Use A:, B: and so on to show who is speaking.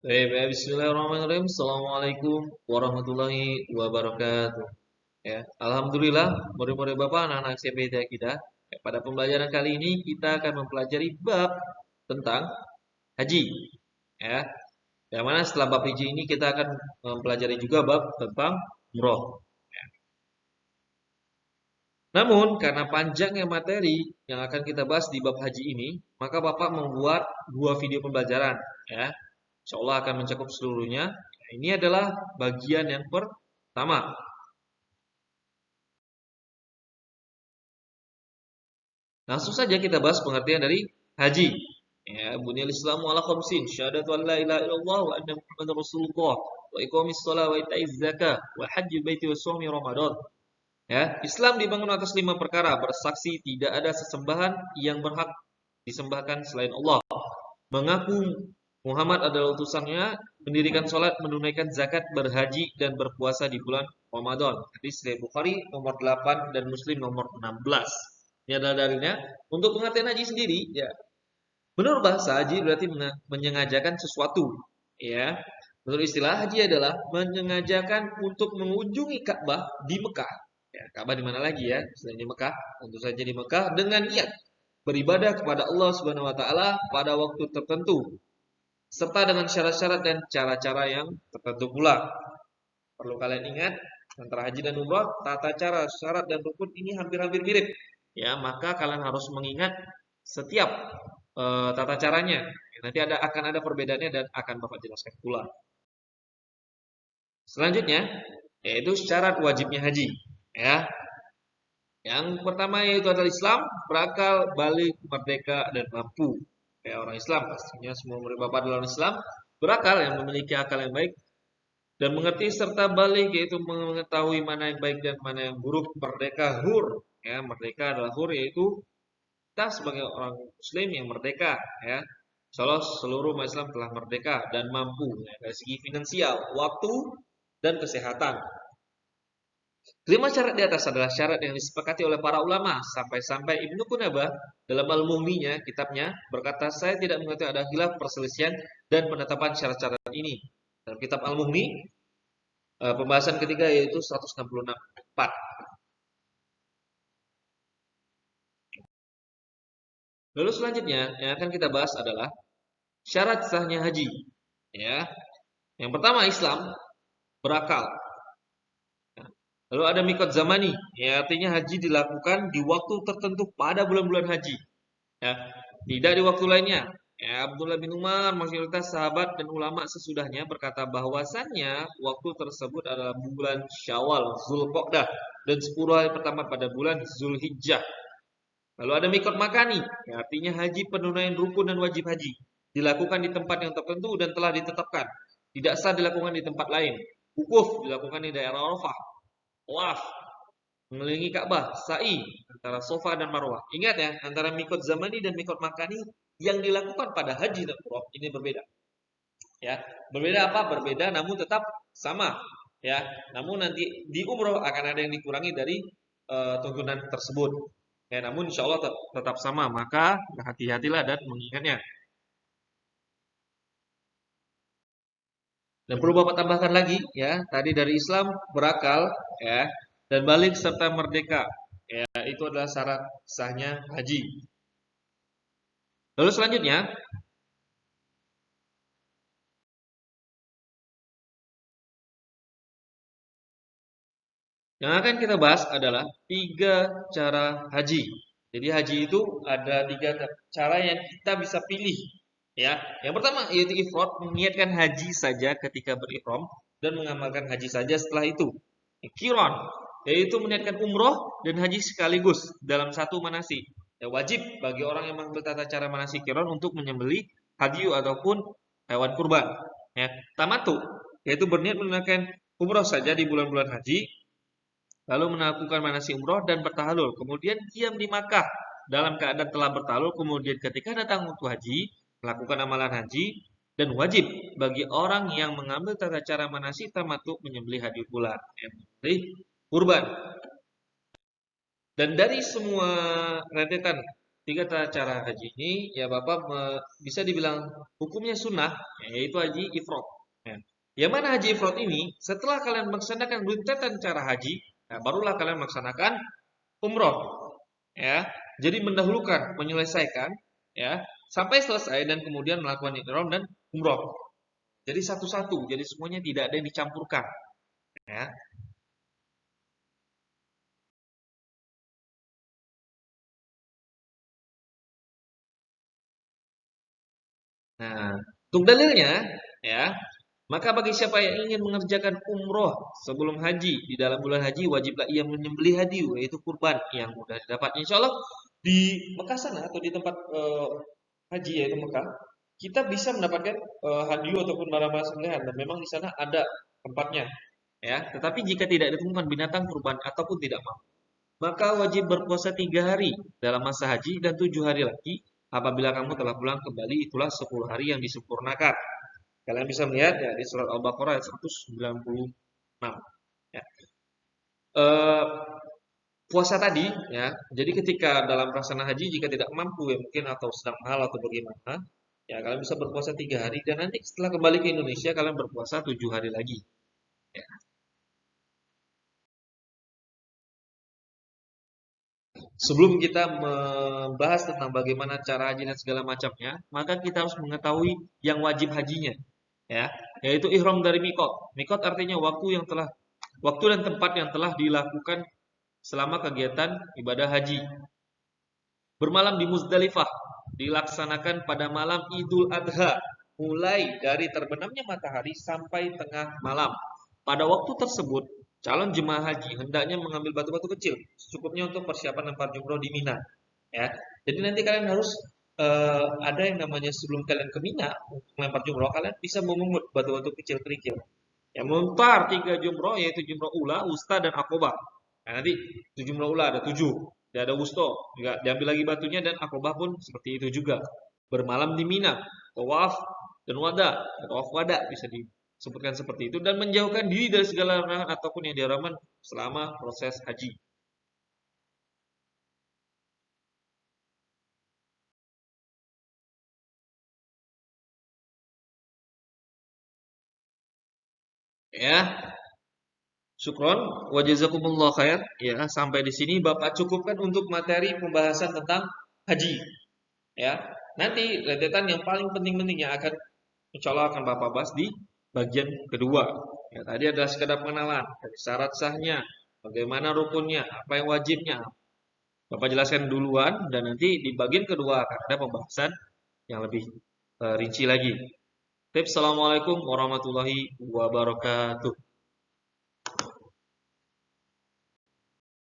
A: Baik, baik. Bismillahirrahmanirrahim. Assalamualaikum warahmatullahi wabarakatuh. Ya, alhamdulillah, murid-murid Bapak, anak-anak SMP kita. Ya, pada pembelajaran kali ini kita akan mempelajari bab tentang haji. Ya, yang mana setelah bab haji ini kita akan mempelajari juga bab tentang umroh. Namun, karena panjangnya materi yang akan kita bahas di bab haji ini, maka Bapak membuat dua video pembelajaran. Ya, Insya Allah akan mencakup seluruhnya. Ini adalah bagian yang pertama. Langsung saja kita bahas pengertian dari haji. Ya, Bunyal Islamu ala khamsin, syahadatu an la ilaha illallah wa anna Muhammadar Rasulullah, wa iqamis shalah wa ita'iz zakah, wa hajjil baiti wa shaumi Ramadan. Ya, Islam dibangun atas 5 perkara, bersaksi tidak ada sesembahan yang berhak disembahkan selain Allah, mengaku Muhammad adalah utusannya, mendirikan sholat, menunaikan zakat, berhaji, dan berpuasa di bulan Ramadan. Hadis riwayat Bukhari nomor 8 dan Muslim nomor 16. Ini adalah dalilnya. Untuk pengertian haji sendiri, ya, menurut bahasa haji berarti menyengajakan sesuatu. Ya, menurut istilah haji adalah menyengajakan untuk mengunjungi Ka'bah di Mekah. Ya, Ka'bah di mana lagi ya? Selain di Mekah, tentu saja di Mekah dengan niat beribadah kepada Allah Subhanahu wa taala pada waktu tertentu serta dengan syarat-syarat dan cara-cara yang tertentu pula. Perlu kalian ingat, antara haji dan umrah, tata cara, syarat dan rukun ini hampir-hampir mirip. Ya, maka kalian harus mengingat setiap tata caranya. Nanti akan ada perbedaannya dan akan Bapak jelaskan pula. Selanjutnya, yaitu syarat wajibnya haji. Ya, yang pertama yaitu adalah Islam, berakal, balik, merdeka, dan mampu. Ya, orang Islam pastinya semua murid Bapak adalah orang Islam, berakal yang memiliki akal yang baik dan mengerti serta balik yaitu mengetahui mana yang baik dan mana yang buruk, merdeka hur. Ya, merdeka adalah hur yaitu kita sebagai orang muslim yang merdeka, ya. Insyaallah seluruh umat Islam telah merdeka dan mampu ya, dari segi finansial, waktu dan kesehatan. Kelima syarat di atas adalah syarat yang disepakati oleh para ulama sampai-sampai Ibnu Qunabah dalam Al-Mughninya kitabnya berkata saya tidak mengetahui ada khilaf perselisihan dan penetapan syarat-syarat ini. Dalam kitab Al-Mughni pembahasan ketiga yaitu 166. Lalu selanjutnya yang akan kita bahas adalah syarat sahnya haji. Ya. Yang pertama Islam berakal. Lalu ada mikot zamani, ya artinya haji dilakukan di waktu tertentu pada bulan-bulan haji. Ya, tidak di waktu lainnya. Ya, Abdullah bin Umar, mayoritas sahabat dan ulama sesudahnya berkata bahwasannya waktu tersebut adalah bulan Syawal, Zulqa'dah dan 10 hari pertama pada bulan Zulhijjah. Lalu ada mikot makani, ya, artinya haji penunaian rukun dan wajib haji dilakukan di tempat yang tertentu dan telah ditetapkan. Tidak sah dilakukan di tempat lain. Wukuf dilakukan di daerah Arafah. Tawaf mengelilingi Ka'bah, sa'i antara Safa dan Marwah. Ingat ya, antara mikot zamani dan mikot makani yang dilakukan pada haji dan umrah ini berbeda. Ya, berbeda apa? Berbeda namun tetap sama. Ya, namun nanti di umrah akan ada yang dikurangi dari tuntunan tersebut. Ya, namun insya Allah tetap sama. Maka hati-hatilah dan mengingatnya. Dan perlu Bapak tambahkan lagi, ya, tadi dari Islam berakal, ya, dan balik serta merdeka. Ya, itu adalah syarat sahnya haji. Lalu selanjutnya, yang akan kita bahas adalah 3 cara haji. Jadi haji itu ada 3 cara yang kita bisa pilih. Ya, yang pertama yaitu ifrad, meniatkan haji saja ketika berihram dan mengamalkan haji saja setelah itu. Qiran, yaitu meniatkan umroh dan haji sekaligus dalam satu manasik. Ya, wajib bagi orang yang mengambil tata cara manasik qiran untuk menyembelih hadyu ataupun hewan kurban. Ya, tamattu, yaitu berniat menunaikan umroh saja di bulan-bulan haji, lalu melakukan manasik umroh dan bertahalul. Kemudian diam di Makkah dalam keadaan telah bertahalul. Kemudian ketika datang waktu haji, melakukan amalan haji. Dan wajib bagi orang yang mengambil tata cara manasik tamattu menyembelih hadyu pula, menyembelih kurban. Dan dari semua rentetan tiga cara haji ini ya Bapak bisa dibilang hukumnya sunnah, yaitu haji ifrad. Ya. Yang mana haji ifrad ini setelah kalian melaksanakan runtutan cara haji, nah barulah kalian melaksanakan umroh. Ya, jadi mendahulukan, menyelesaikan, ya sampai selesai dan kemudian melakukan ihram dan umroh. Jadi satu-satu, jadi semuanya tidak ada yang dicampurkan. Ya. Nah, untuk dalilnya, ya, maka bagi siapa yang ingin mengerjakan umroh sebelum haji di dalam bulan haji, wajiblah ia menyembelih hadiu, yaitu kurban yang mudah didapat. Insya Allah di Mekah sana atau di tempat haji yaitu Mekah, kita bisa mendapatkan hadiu ataupun barang-barang sembelihan dan memang di sana ada tempatnya. Ya, tetapi jika tidak ditemukan binatang kurban ataupun tidak mampu, maka wajib berpuasa 3 hari dalam masa haji dan 7 hari lagi apabila kamu telah pulang kembali, itulah 10 hari yang disempurnakan. Kalian bisa melihat ya di surat Al-Baqarah ayat 196. Ya. Eh, Puasa tadi ya. Jadi ketika dalam pelaksanaan haji jika tidak mampu ya mungkin atau sedang mahal atau bagaimana, ya kalian bisa berpuasa 3 hari dan nanti setelah kembali ke Indonesia kalian berpuasa 7 hari lagi. Ya. Sebelum kita membahas tentang bagaimana cara haji dan segala macamnya, maka kita harus mengetahui yang wajib hajinya, ya, yaitu ihram dari mikot. Mikot artinya waktu dan tempat yang telah dilakukan selama kegiatan ibadah haji. Bermalam di Muzdalifah dilaksanakan pada malam Idul Adha, mulai dari terbenamnya matahari sampai tengah malam. Pada waktu tersebut, calon jemaah haji hendaknya mengambil batu-batu kecil secukupnya untuk persiapan lempar jumroh di Mina. Ya, jadi nanti kalian harus ada yang namanya sebelum kalian ke Mina untuk melempar jumroh, kalian bisa memungut batu-batu kecil kerikil. Yang melempar 3 jumroh yaitu jumroh ula, wusta dan akobah. Nah, nanti jumroh ula ada 7, tidak ada wusto, juga diambil lagi batunya dan akobah pun seperti itu juga. Bermalam di Mina, tawaf dan wada, tawaf wada bisa disebutkan seperti itu dan menjauhkan diri dari segala larangan ataupun yang diharamkan selama proses haji. Ya, syukron wa jazakumullah khair. Ya, sampai di sini Bapak cukupkan untuk materi pembahasan tentang haji. Ya, nanti rentetan yang paling penting-penting yang akan insya Allah akan Bapak bahas di bagian kedua. Ya, tadi adalah sekedar pengenalan dari syarat sahnya, bagaimana rukunnya, apa yang wajibnya. Bapak jelaskan duluan dan nanti di bagian kedua akan ada pembahasan yang lebih rinci lagi. Tips, Assalamualaikum warahmatullahi wabarakatuh.